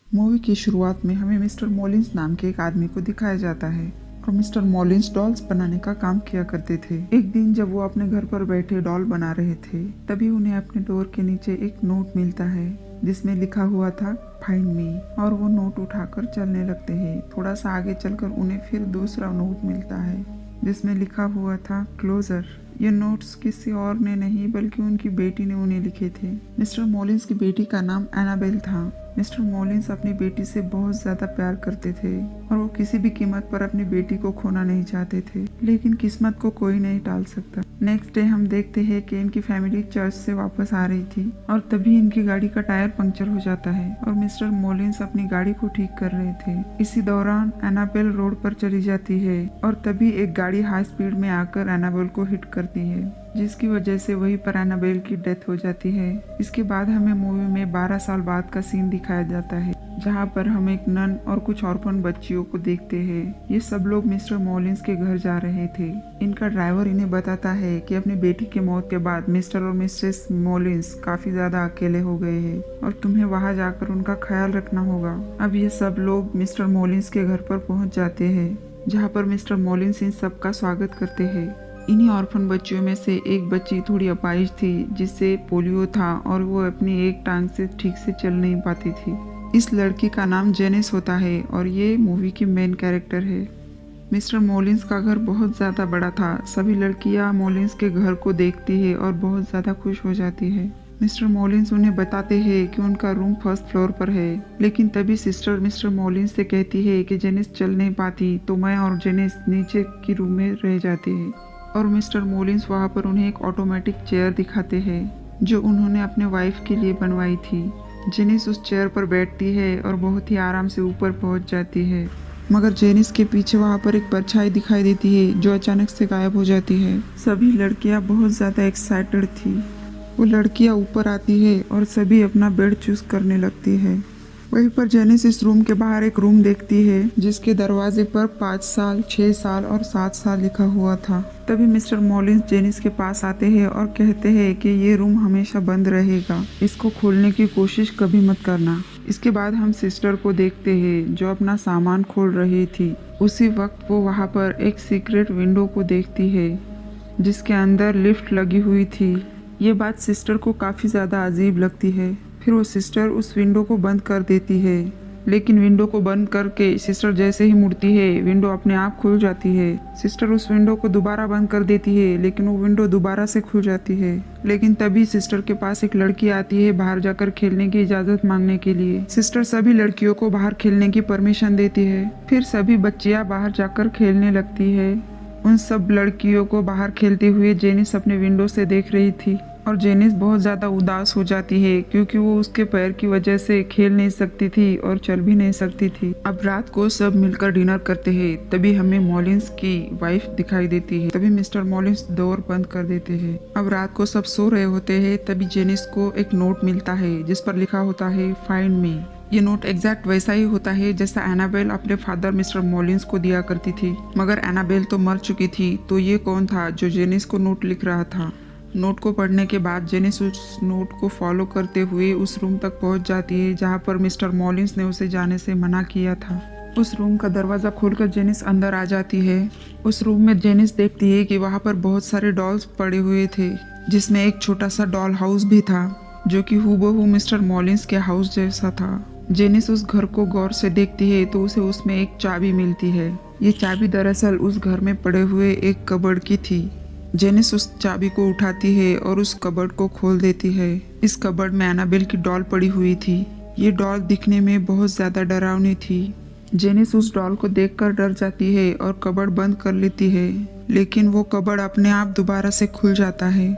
Movie की शुरुआत में हमें मिस्टर मॉलिन्स नाम के एक आदमी को दिखाया जाता है और मिस्टर मॉलिन्स डॉल्स बनाने का काम किया करते थे। एक दिन जब वो अपने घर पर बैठे डॉल बना रहे थे, तभी उन्हें अपने डोर के नीचे एक नोट मिलता है जिसमें लिखा हुआ था फाइंड मी, और वो नोट उठाकर चलने लगते हैं। थोड़ा सा आगे चलकर उन्हें फिर दूसरा नोट मिलता है जिसमें लिखा हुआ था क्लोजर। ये नोट्स किसी और ने नहीं बल्कि उनकी बेटी ने उन्हें लिखे थे। मिस्टर मॉलिन्स की बेटी का नाम एनाबेल था। मिस्टर मॉलिन्स अपनी बेटी से बहुत ज्यादा प्यार करते थे और वो किसी भी कीमत पर अपनी बेटी को खोना नहीं चाहते थे, लेकिन किस्मत को कोई नहीं टाल सकता। नेक्स्ट डे हम देखते हैं कि इनकी फैमिली चर्च से वापस आ रही थी और तभी इनकी गाड़ी का टायर पंक्चर हो जाता है और मिस्टर मॉलिन्स अपनी गाड़ी को ठीक कर रहे थे। इसी दौरान एनाबेल रोड पर चली जाती है और तभी एक गाड़ी हाई स्पीड में आकर एनाबेल को हिट करती है, जिसकी वजह से वहीं पर एनाबेल की डेथ हो जाती है। इसके बाद हमें मूवी में 12 साल बाद का सीन दिखाया जाता है जहां पर हम एक नन और कुछ ऑर्फन बच्चियों को देखते हैं। ये सब लोग मिस्टर मॉलिन्स के घर जा रहे थे। इनका ड्राइवर इन्हें बताता है कि अपनी बेटी की मौत के बाद मिस्टर और मिसेस मॉलिन्स काफी ज्यादा अकेले हो गए हैं और तुम्हें वहां जाकर उनका ख्याल रखना होगा। अब ये सब लोग मिस्टर मॉलिन्स के घर पर पहुंच जाते हैं जहाँ पर मिस्टर मॉलिन्स इन सब का स्वागत करते हैं। इन्हीं ऑर्फन बच्चियों में से एक बच्ची थोड़ी अपाहिज थी जिससे पोलियो था और वो अपनी एक टांग से ठीक से चल नहीं पाती थी। इस लड़की का नाम जेनिस होता है और ये मूवी की मेन कैरेक्टर है। मिस्टर मॉलिन्स का घर बहुत ज़्यादा बड़ा था। सभी लड़कियां मॉलिन्स के घर को देखती है और बहुत ज़्यादा खुश हो जाती है। मिस्टर मॉलिन्स उन्हें बताते हैं कि उनका रूम फर्स्ट फ्लोर पर है, लेकिन तभी सिस्टर मिस्टर मॉलिन्स से कहती है कि जेनिस चल नहीं पाती तो मैं और जेनिस नीचे की रूम में रह जाते हैं। और मिस्टर मॉलिन्स वहाँ पर उन्हें एक ऑटोमेटिक चेयर दिखाते हैं जो उन्होंने अपने वाइफ के लिए बनवाई थी। जेनिस उस चेयर पर बैठती है और बहुत ही आराम से ऊपर पहुँच जाती है, मगर जेनिस के पीछे वहाँ पर एक परछाई दिखाई देती है जो अचानक से गायब हो जाती है। सभी लड़कियाँ बहुत ज़्यादा एक्साइटेड थी। वो लड़कियाँ ऊपर आती है और सभी अपना बेड चूज करने लगती है। वहीं पर जेनिस इस रूम के बाहर एक रूम देखती है जिसके दरवाजे पर 5 साल, 6 साल और 7 साल लिखा हुआ था। तभी मिस्टर मॉलिन्स जेनिस के पास आते हैं और कहते हैं कि ये रूम हमेशा बंद रहेगा, इसको खोलने की कोशिश कभी मत करना। इसके बाद हम सिस्टर को देखते हैं जो अपना सामान खोल रही थी। उसी वक्त वो वहाँ पर एक सीक्रेट विंडो को देखती है जिसके अंदर लिफ्ट लगी हुई थी। ये बात सिस्टर को काफ़ी ज़्यादा अजीब लगती है। फिर वो सिस्टर उस विंडो को बंद कर देती है, लेकिन विंडो को बंद करके सिस्टर जैसे ही मुड़ती है विंडो अपने आप खुल जाती है। सिस्टर उस विंडो को दोबारा बंद कर देती है, लेकिन वो विंडो दोबारा से खुल जाती है। लेकिन तभी सिस्टर के पास एक लड़की आती है बाहर जाकर खेलने की इजाज़त मांगने के लिए। सिस्टर सभी लड़कियों को बाहर खेलने की परमिशन देती है। फिर सभी बच्चियाँ बाहर जाकर खेलने लगती है। उन सब लड़कियों को बाहर खेलते हुए जेनिस अपने विंडो से देख रही थी और जेनिस बहुत ज़्यादा उदास हो जाती है क्योंकि वो उसके पैर की वजह से खेल नहीं सकती थी और चल भी नहीं सकती थी। अब रात को सब मिलकर डिनर करते हैं। तभी हमें मॉलिन्स की वाइफ दिखाई देती है। तभी मिस्टर मॉलिन्स डोर बंद कर देते हैं। अब रात को सब सो रहे होते हैं। तभी जेनिस को एक नोट मिलता है जिस पर लिखा होता है फाइंड मी। ये नोट एग्जैक्ट वैसा ही होता है जैसा एनाबेल अपने फादर मिस्टर मॉलिन्स को दिया करती थी, मगर एनाबेल तो मर चुकी थी, तो ये कौन था जो जेनिस को नोट लिख रहा था। नोट को पढ़ने के बाद जेनिस उस नोट को फॉलो करते हुए उस रूम तक पहुंच जाती है जहां पर मिस्टर मॉलिन्स ने उसे जाने से मना किया था। उस रूम का दरवाज़ा खोलकर जेनिस अंदर आ जाती है। उस रूम में जेनिस देखती है कि वहां पर बहुत सारे डॉल्स पड़े हुए थे, जिसमें एक छोटा सा डॉल हाउस भी था जो कि हूबहू मिस्टर मॉलिन्स के हाउस जैसा था। जेनिस उस घर को गौर से देखती है तो उसे उसमें एक चाबी मिलती है। ये चाबी दरअसल उस घर में पड़े हुए एक कबर्ड की थी। जेनिस उस चाबी को उठाती है और उस कबर्ड को खोल देती है। इस कबर्ड में एनाबेल की डॉल पड़ी हुई थी। ये डॉल दिखने में बहुत ज़्यादा डरावनी थी। जेनिस उस डॉल को देखकर डर जाती है और कबर्ड बंद कर लेती है, लेकिन वो कबर्ड अपने आप दोबारा से खुल जाता है।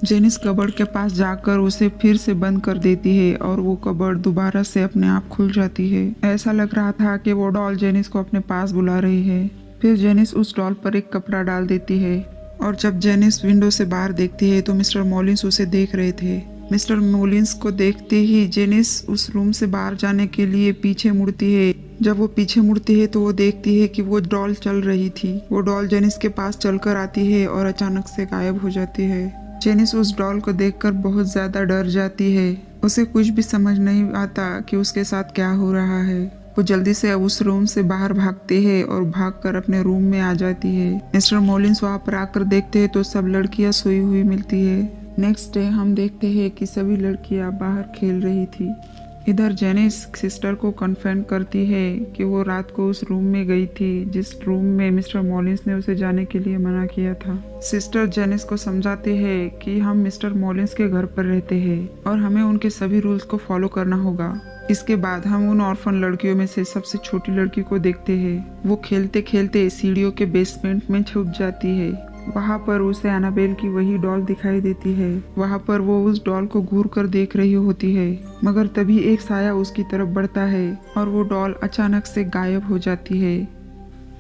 जेनिस कबर्ड के पास जाकर उसे फिर से बंद कर देती है और वो कबर्ड दोबारा से अपने आप खुल जाती है। ऐसा लग रहा था कि वो डॉल जेनिस को अपने पास बुला रही है। फिर जेनिस उस डॉल पर एक कपड़ा डाल देती है और जब जेनिस विंडो से बाहर देखती है तो मिस्टर मॉलिन्स उसे देख रहे थे। मिस्टर मॉलिन्स को देखते ही जेनिस उस रूम से बाहर जाने के लिए पीछे मुड़ती है। जब वो पीछे मुड़ती है तो वो देखती है कि वो डॉल चल रही थी। वो डॉल जेनिस के पास चलकर आती है और अचानक से गायब हो जाती है। जेनिस उस डॉल को देखकर बहुत ज़्यादा डर जाती है। उसे कुछ भी समझ नहीं आता कि उसके साथ क्या हो रहा है। वो जल्दी से उस रूम से बाहर भागती है और भागकर अपने रूम में आ जाती है। मिस्टर मॉलिन्स वहाँ पर आकर देखते हैं तो सब लड़कियाँ सोई हुई मिलती है। नेक्स्ट डे हम देखते हैं कि सभी लड़कियाँ बाहर खेल रही थी। इधर जेनिस सिस्टर को कन्फर्म करती है कि वो रात को उस रूम में गई थी जिस रूम में मिस्टर मॉलिन्स ने उसे जाने के लिए मना किया था। सिस्टर जेनिस को समझाती है कि हम मिस्टर मॉलिन्स के घर पर रहते हैं और हमें उनके सभी रूल्स को फॉलो करना होगा। इसके बाद हम उन ऑर्फन लड़कियों में से सबसे छोटी लड़की को देखते हैं। वो खेलते खेलते सीढ़ियों के बेसमेंट में छुप जाती है। वहाँ पर उसे एनाबेल की वही डॉल दिखाई देती है। वहाँ पर वो उस डॉल को घूर कर देख रही होती है, मगर तभी एक साया उसकी तरफ बढ़ता है और वो डॉल अचानक से गायब हो जाती है।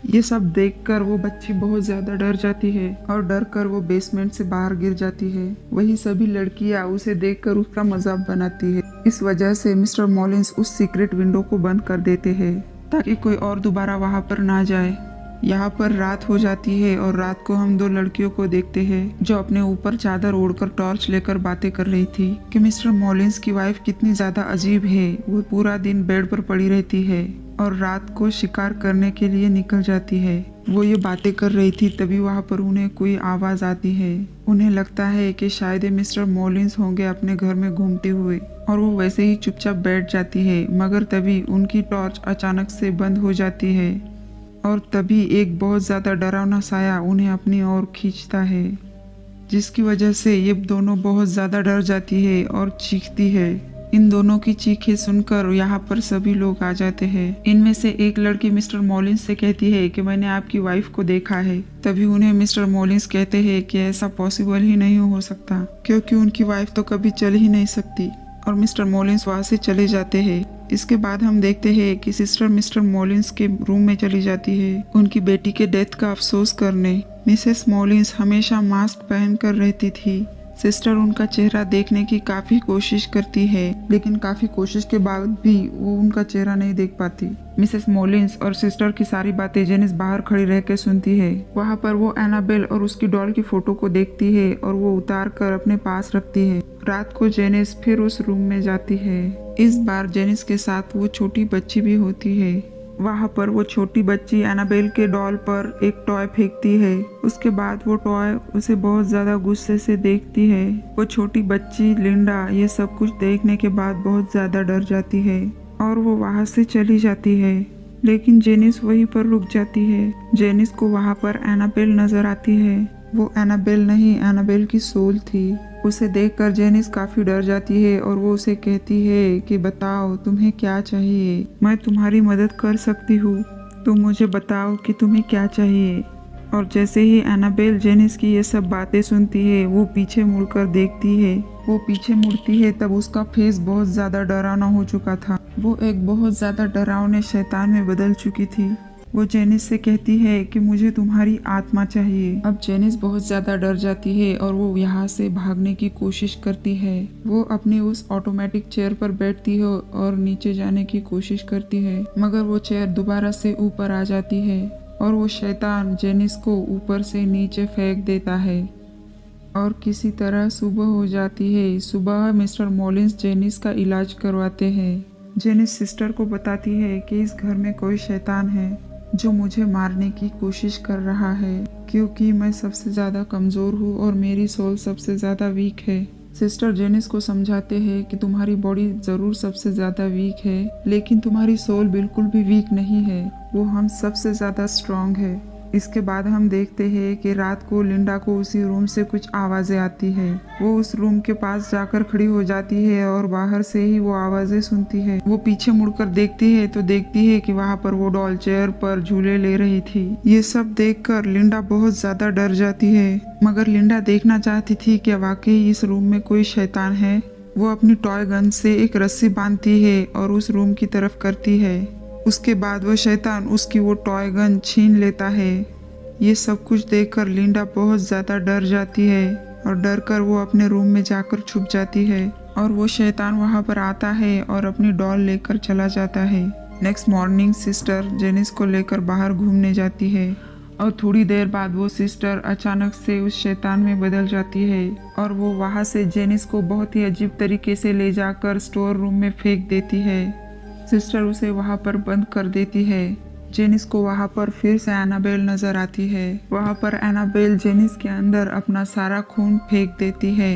ये सब देखकर वो बच्ची बहुत ज्यादा डर जाती है और डर कर वो बेसमेंट से बाहर गिर जाती है। वही सभी लड़कियां उसे देखकर उसका मजाक बनाती है। इस वजह से मिस्टर मॉलिन्स उस सीक्रेट विंडो को बंद कर देते हैं ताकि कोई और दोबारा वहाँ पर ना जाए। यहाँ पर रात हो जाती है और रात को हम दो लड़कियों को देखते हैं जो अपने ऊपर चादर ओढ़कर टॉर्च लेकर बातें कर रही थी कि मिस्टर मॉलिन्स की वाइफ कितनी ज्यादा अजीब है। वो पूरा दिन बेड पर पड़ी रहती है और रात को शिकार करने के लिए निकल जाती है। वो ये बातें कर रही थी तभी वहाँ पर उन्हें कोई आवाज आती है। उन्हें लगता है कि शायद ये मिस्टर मॉलिन्स होंगे अपने घर में घूमते हुए और वो वैसे ही चुपचाप बैठ जाती है, मगर तभी उनकी टॉर्च अचानक से बंद हो जाती है और तभी एक बहुत ज्यादा डरावना साया उन्हें अपनी ओर खींचता है, जिसकी वजह से ये दोनों बहुत ज्यादा डर जाती है और चीखती है। इन दोनों की चीखें सुनकर यहाँ पर सभी लोग आ जाते हैं। इनमें से एक लड़की मिस्टर मॉलिन्स से कहती है कि मैंने आपकी वाइफ को देखा है। तभी उन्हें मिस्टर मॉलिन्स कहते हैं कि ऐसा पॉसिबल ही नहीं हो सकता क्योंकि उनकी वाइफ तो कभी चल ही नहीं सकती, और मिस्टर मॉलिन्स वहाँ से चले जाते हैं। इसके बाद हम देखते हैं कि सिस्टर मिस्टर मॉलिन्स के रूम में चली जाती है उनकी बेटी के डेथ का अफसोस करने। मिसेस मॉलिन्स हमेशा मास्क पहनकर रहती थी। सिस्टर उनका चेहरा देखने की काफी कोशिश करती है, लेकिन काफी कोशिश के बाद भी वो उनका चेहरा नहीं देख पाती। मिसेस मॉलिन्स और सिस्टर की सारी बातें जेनिस बाहर खड़ी रह के सुनती है। वहाँ पर वो एनाबेल और उसकी डॉल की फोटो को देखती है और वो उतार कर अपने पास रखती है। रात को जेनिस फिर उस रूम में जाती है। इस बार जेनिस के साथ वो छोटी बच्ची भी होती है। वहाँ पर वो छोटी बच्ची एनाबेल के डॉल पर एक टॉय फेंकती है। उसके बाद वो टॉय उसे बहुत ज्यादा गुस्से से देखती है। वो छोटी बच्ची लिंडा ये सब कुछ देखने के बाद बहुत ज्यादा डर जाती है और वो वहाँ से चली जाती है, लेकिन जेनिस वहीं पर रुक जाती है। जेनिस को वहाँ पर एनाबेल नजर आती है। वो एनाबेल नहीं, एनाबेल की सोल थी। उसे देखकर जेनिस काफी डर जाती है और वो उसे कहती है कि बताओ तुम्हें क्या चाहिए, मैं तुम्हारी मदद कर सकती हूँ, तुम मुझे बताओ कि तुम्हें क्या चाहिए। और जैसे ही एनाबेल जेनिस की ये सब बातें सुनती है वो पीछे मुड़कर देखती है। वो पीछे मुड़ती है तब उसका फेस बहुत ज्यादा डरावना हो चुका था। वो एक बहुत ज्यादा डरावने शैतान में बदल चुकी थी। वो जेनिस से कहती है कि मुझे तुम्हारी आत्मा चाहिए। अब जेनिस बहुत ज्यादा डर जाती है और वो यहाँ से भागने की कोशिश करती है। वो अपनी उस ऑटोमेटिक चेयर पर बैठती है और नीचे जाने की कोशिश करती है, मगर वो चेयर दोबारा से ऊपर आ जाती है और वो शैतान जेनिस को ऊपर से नीचे फेंक देता है और किसी तरह सुबह हो जाती है। सुबह मिस्टर मॉलिन्स जेनिस का इलाज करवाते हैं। जेनिस सिस्टर को बताती है कि इस घर में कोई शैतान है जो मुझे मारने की कोशिश कर रहा है क्योंकि मैं सबसे ज्यादा कमजोर हूँ और मेरी सोल सबसे ज्यादा वीक है। सिस्टर जेनिस को समझाते हैं कि तुम्हारी बॉडी जरूर सबसे ज्यादा वीक है, लेकिन तुम्हारी सोल बिल्कुल भी वीक नहीं है, वो हम सबसे ज्यादा स्ट्रांग है। इसके बाद हम देखते हैं कि रात को लिंडा को उसी रूम से कुछ आवाजें आती है। वो उस रूम के पास जाकर खड़ी हो जाती है और बाहर से ही वो आवाजें सुनती है। वो पीछे मुड़कर देखती है तो देखती है कि वहाँ पर वो डॉल चेयर पर झूले ले रही थी। ये सब देखकर लिंडा बहुत ज्यादा डर जाती है, मगर लिंडा देखना चाहती थी कि वाकई इस रूम में कोई शैतान है। वो अपनी टॉय गन से एक रस्सी बांधती है और उस रूम की तरफ करती है। उसके बाद वो शैतान उसकी वो टॉय गन छीन लेता है। ये सब कुछ देखकर लिंडा बहुत ज्यादा डर जाती है और डर कर वो अपने रूम में जाकर छुप जाती है और वो शैतान वहाँ पर आता है और अपनी डॉल लेकर चला जाता है। नेक्स्ट मॉर्निंग सिस्टर जेनिस को लेकर बाहर घूमने जाती है और थोड़ी देर बाद वो सिस्टर अचानक से उस शैतान में बदल जाती है और वो वहाँ से जेनिस को बहुत ही अजीब तरीके से ले जाकर स्टोर रूम में फेंक देती है। सिस्टर उसे वहाँ पर बंद कर देती है। जेनिस को वहाँ पर फिर से एनाबेल नजर आती है। वहाँ पर एनाबेल जेनिस के अंदर अपना सारा खून फेंक देती है,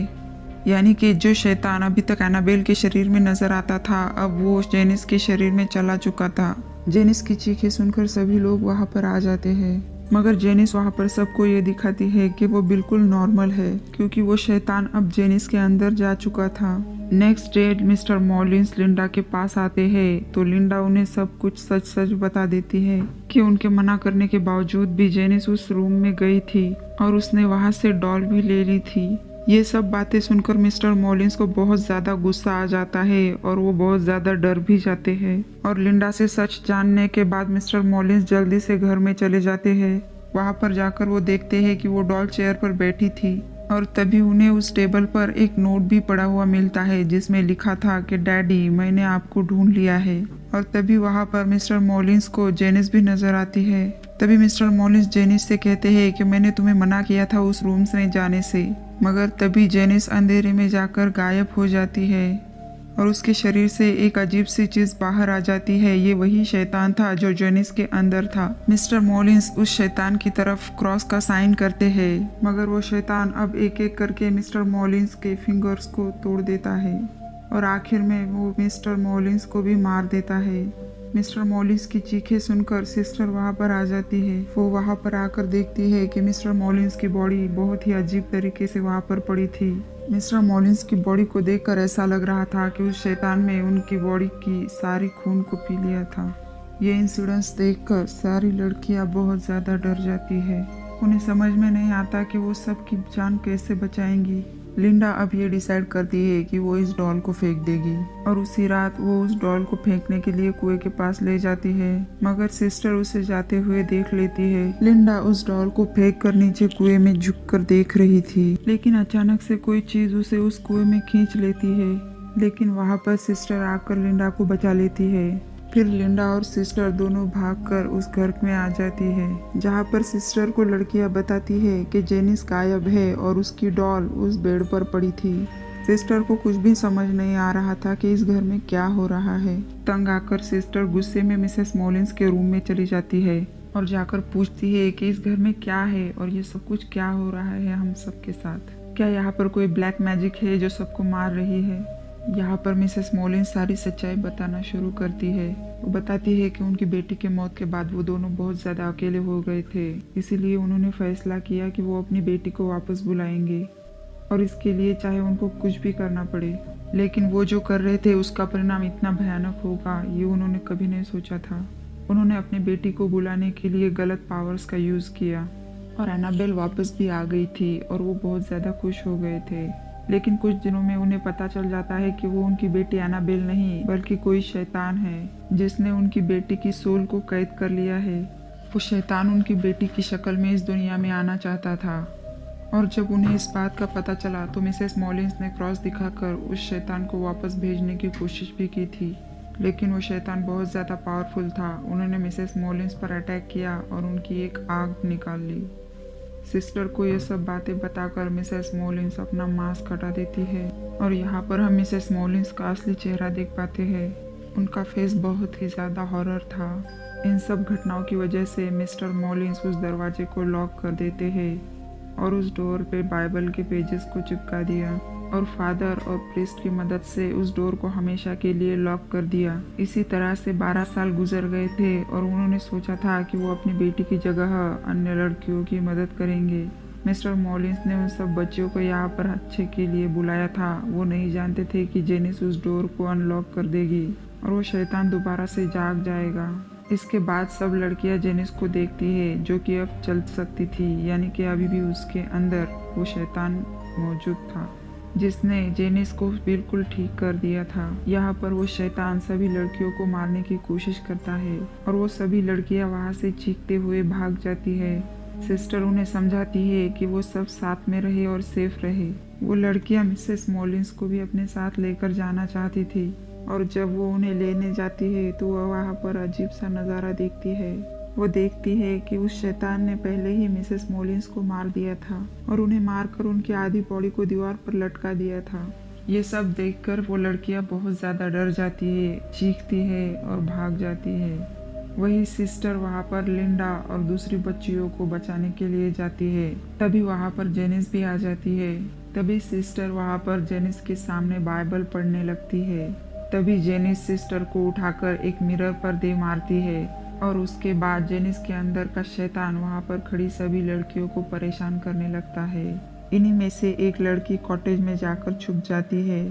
यानी कि जो शैतान अभी तक एनाबेल के शरीर में नजर आता था अब वो जेनिस के शरीर में चला चुका था। जेनिस की चीखें सुनकर सभी लोग वहाँ पर आ जाते हैं, मगर जेनिस वहाँ पर सबको ये दिखाती है कि वो बिल्कुल नॉर्मल है क्योंकि वो शैतान अब जेनिस के अंदर जा चुका था। नेक्स्ट डे मिस्टर मॉलिन्स लिंडा के पास आते हैं तो लिंडा उन्हें सब कुछ सच सच बता देती है कि उनके मना करने के बावजूद भी जेनिस उस रूम में गई थी और उसने वहाँ से डॉल भी ले ली थी। ये सब बातें सुनकर मिस्टर मॉलिन्स को बहुत ज्यादा गुस्सा आ जाता है और वो बहुत ज्यादा डर भी जाते हैं और लिंडा से सच जानने के बाद मिस्टर मॉलिन्स जल्दी से घर में चले जाते हैं। वहाँ पर जाकर वो देखते हैं कि वो डॉल चेयर पर बैठी थी और तभी उन्हें उस टेबल पर एक नोट भी पड़ा हुआ मिलता है जिसमें लिखा था कि डैडी मैंने आपको ढूंढ लिया है। और तभी वहाँ पर मिस्टर मॉलिन्स को जेनिस भी नजर आती है। तभी मिस्टर मॉलिन्स जेनिस से कहते हैं कि मैंने तुम्हें मना किया था उस रूम में जाने से, मगर तभी जेनिस अंधेरे में जाकर गायब हो जाती है और उसके शरीर से एक अजीब सी चीज बाहर आ जाती है। ये वही शैतान था जो जेनिस के अंदर था। मिस्टर मॉलिन्स उस शैतान की तरफ क्रॉस का साइन करते हैं, मगर वो शैतान अब एक एक करके मिस्टर मॉलिन्स के फिंगर्स को तोड़ देता है और आखिर में वो मिस्टर मॉलिन्स को भी मार देता है। मिस्टर मॉलिन्स की चीखें सुनकर सिस्टर वहाँ पर आ जाती है। वो वहाँ पर आकर देखती है कि मिस्टर मॉलिन्स की बॉडी बहुत ही अजीब तरीके से वहाँ पर पड़ी थी। मिस्टर मॉलिन्स की बॉडी को देखकर ऐसा लग रहा था कि उस शैतान में उनकी बॉडी की सारी खून को पी लिया था। ये इंसिडेंट्स देखकर सारी लड़कियां बहुत ज़्यादा डर जाती है। उन्हें समझ में नहीं आता कि वो सबकी जान कैसे बचाएंगी। लिंडा अब ये डिसाइड करती है कि वो इस डॉल को फेंक देगी और उसी रात वो उस डॉल को फेंकने के लिए कुएं के पास ले जाती है, मगर सिस्टर उसे जाते हुए देख लेती है। लिंडा उस डॉल को फेंक कर नीचे कुएं में झुककर देख रही थी, लेकिन अचानक से कोई चीज उसे उस कुएं में खींच लेती है, लेकिन वहाँ पर सिस्टर आकर लिंडा को बचा लेती है। फिर लिंडा और सिस्टर दोनों भागकर उस घर में आ जाती है, जहाँ पर सिस्टर को लड़कियां बताती है कि जेनिस गायब है और उसकी डॉल उस बेड पर पड़ी थी। सिस्टर को कुछ भी समझ नहीं आ रहा था कि इस घर में क्या हो रहा है। तंग आकर सिस्टर गुस्से में मिसेस मॉलिन्स के रूम में चली जाती है और जाकर पूछती है कि इस घर में क्या है और ये सब कुछ क्या हो रहा है हम सबके साथ। क्या यहाँ पर कोई ब्लैक मैजिक है जो सबको मार रही है। यहाँ पर मिसेस मॉलिन्स सारी सच्चाई बताना शुरू करती है। वो बताती है कि उनकी बेटी के मौत के बाद वो दोनों बहुत ज़्यादा अकेले हो गए थे, इसीलिए उन्होंने फैसला किया कि वो अपनी बेटी को वापस बुलाएंगे और इसके लिए चाहे उनको कुछ भी करना पड़े। लेकिन वो जो कर रहे थे उसका परिणाम इतना भयानक होगा ये उन्होंने कभी नहीं सोचा था। उन्होंने अपनी बेटी को बुलाने के लिए गलत पावर्स का यूज़ किया और एनाबेल वापस भी आ गई थी और वो बहुत ज़्यादा खुश हो गए थे। लेकिन कुछ दिनों में उन्हें पता चल जाता है कि वो उनकी बेटी एनाबेल नहीं बल्कि कोई शैतान है जिसने उनकी बेटी की सोल को कैद कर लिया है। वो शैतान उनकी बेटी की शक्ल में इस दुनिया में आना चाहता था और जब उन्हें इस बात का पता चला तो मिसेस मॉलिन्स ने क्रॉस दिखाकर उस शैतान को वापस भेजने की कोशिश भी की थी, लेकिन वो शैतान बहुत ज़्यादा पावरफुल था। उन्होंने मिसेस मॉलिन्स पर अटैक किया और उनकी एक आग निकाल ली। सिस्टर को ये सब बातें बताकर मिसेस मॉलिन्स अपना मास्क हटा देती है और यहाँ पर हम मिसेस मॉलिन्स का असली चेहरा देख पाते हैं। उनका फेस बहुत ही ज़्यादा हॉरर था। इन सब घटनाओं की वजह से मिस्टर मॉलिन्स उस दरवाजे को लॉक कर देते हैं और उस डोर पे बाइबल के पेजेस को चिपका दिया और फादर और प्रीस्ट की मदद से उस डोर को हमेशा के लिए लॉक कर दिया। इसी तरह से 12 साल गुजर गए थे और उन्होंने सोचा था कि वो अपनी बेटी की जगह अन्य लड़कियों की मदद करेंगे। मिस्टर मॉलिन्स ने उन सब बच्चों को यहाँ पर अच्छे के लिए बुलाया था। वो नहीं जानते थे कि जेनिस उस डोर को अनलॉक कर देगी और वो शैतान दोबारा से जाग जाएगा। इसके बाद सब लड़कियां जेनिस को देखती है जो कि अब चल सकती थी, यानी कि अभी भी उसके अंदर वो शैतान मौजूद था जिसने जेनिस को बिल्कुल ठीक कर दिया था। यहाँ पर वो शैतान सभी लड़कियों को मारने की कोशिश करता है और वो सभी लड़कियां वहाँ से चीखते हुए भाग जाती है। सिस्टर उन्हें समझाती है कि वो सब साथ में रहे और सेफ रहे। वो लड़कियां मिसेस मॉलिन्स को भी अपने साथ लेकर जाना चाहती थी और जब वो उन्हें लेने जाती है तो वह वहाँ पर अजीब सा नज़ारा देखती है। वो देखती है कि उस शैतान ने पहले ही मिसेस मॉलिंस को मार दिया था और उन्हें मारकर उनकी आधी बॉडी को दीवार पर लटका दिया था। ये सब देखकर वो लड़कियां बहुत ज़्यादा डर जाती है, चीखती है और भाग जाती है। वही सिस्टर वहाँ पर लिंडा और दूसरी बच्चियों को बचाने के लिए जाती है। तभी वहाँ पर जेनिस भी आ जाती है। तभी सिस्टर वहाँ पर जेनिस के सामने बाइबल पढ़ने लगती है। तभी जेनिस सिस्टर को उठाकर एक मिरर पर दे मारती है और उसके बाद जेनिस के अंदर का शैतान वहाँ पर खड़ी सभी लड़कियों को परेशान करने लगता है। इन्हीं में से एक लड़की कॉटेज में जाकर छुप जाती है।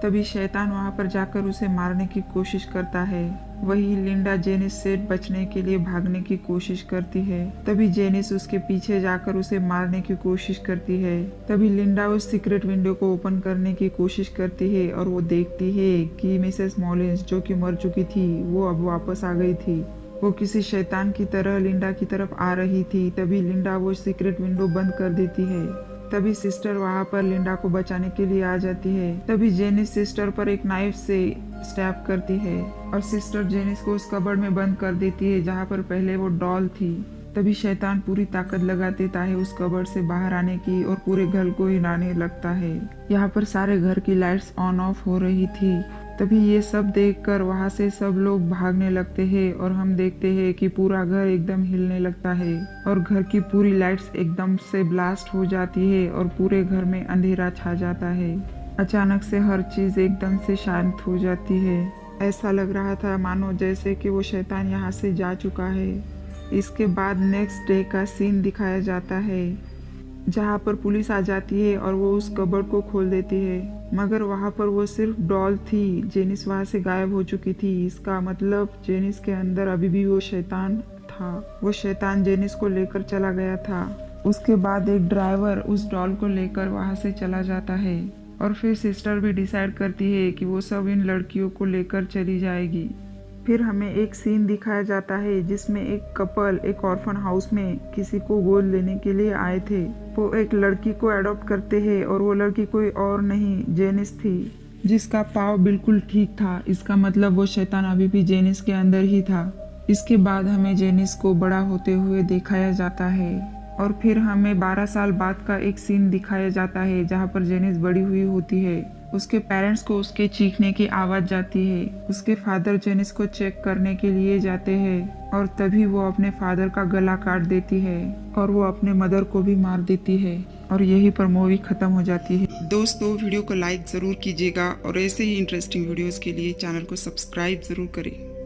तभी शैतान वहाँ पर जाकर उसे मारने की कोशिश करता है। वही लिंडा जेनिस से बचने के लिए भागने की कोशिश करती है। तभी जेनिस उसके पीछे जाकर उसे मारने की कोशिश करती है। तभी लिंडा उस सीक्रेट विंडो को ओपन करने की कोशिश करती है और वो देखती है कि मिसेस मॉलिंस जो कि मर चुकी थी वो अब वापस आ गई थी। वो किसी शैतान की तरह लिंडा की तरफ आ रही थी। तभी लिंडा वो सीक्रेट विंडो बंद कर देती है। तभी सिस्टर वहाँ पर लिंडा को बचाने के लिए आ जाती है। तभी जेनिस सिस्टर पर एक नाइफ से स्टैब करती है और सिस्टर जेनिस को उस कबर्ड में बंद कर देती है जहाँ पर पहले वो डॉल थी। तभी शैतान पूरी ताकत लगा देता है उस कबर्ड से बाहर आने की और पूरे घर को हिलाने लगता है। यहाँ पर सारे घर की लाइट्स ऑन ऑफ हो रही थी। तभी ये सब देखकर वहाँ से सब लोग भागने लगते हैं और हम देखते हैं कि पूरा घर एकदम हिलने लगता है और घर की पूरी लाइट्स एकदम से ब्लास्ट हो जाती है और पूरे घर में अंधेरा छा जाता है। अचानक से हर चीज एकदम से शांत हो जाती है। ऐसा लग रहा था मानो जैसे कि वो शैतान यहाँ से जा चुका है। इसके बाद नेक्स्ट डे का सीन दिखाया जाता है जहाँ पर पुलिस आ जाती है और वो उस कबर्ड को खोल देती है, मगर वहाँ पर वो सिर्फ डॉल थी। जेनिस वहाँ से गायब हो चुकी थी। इसका मतलब जेनिस के अंदर अभी भी वो शैतान था। वो शैतान जेनिस को लेकर चला गया था। उसके बाद एक ड्राइवर उस डॉल को लेकर वहाँ से चला जाता है और फिर सिस्टर भी डिसाइड करती है कि वो सब इन लड़कियों को लेकर चली जाएगी। फिर हमें एक सीन दिखाया जाता है जिसमें एक कपल एक ऑर्फन हाउस में किसी को गोद लेने के लिए आए थे। वो एक लड़की को अडॉप्ट करते हैं और वो लड़की कोई और नहीं जेनिस थी, जिसका पाव बिल्कुल ठीक था। इसका मतलब वो शैतान अभी भी जेनिस के अंदर ही था। इसके बाद हमें जेनिस को बड़ा होते हुए दिखाया जाता है और फिर हमें 12 साल बाद का एक सीन दिखाया जाता है जहाँ पर जेनिस बड़ी हुई होती है। उसके पेरेंट्स को उसके चीखने की आवाज़ जाती है। उसके फादर जेनिस को चेक करने के लिए जाते हैं और तभी वो अपने फादर का गला काट देती है और वो अपने मदर को भी मार देती है और यहीं पर मूवी खत्म हो जाती है। दोस्तों, वीडियो को लाइक ज़रूर कीजिएगा और ऐसे ही इंटरेस्टिंग वीडियोस के लिए चैनल को सब्सक्राइब ज़रूर करें।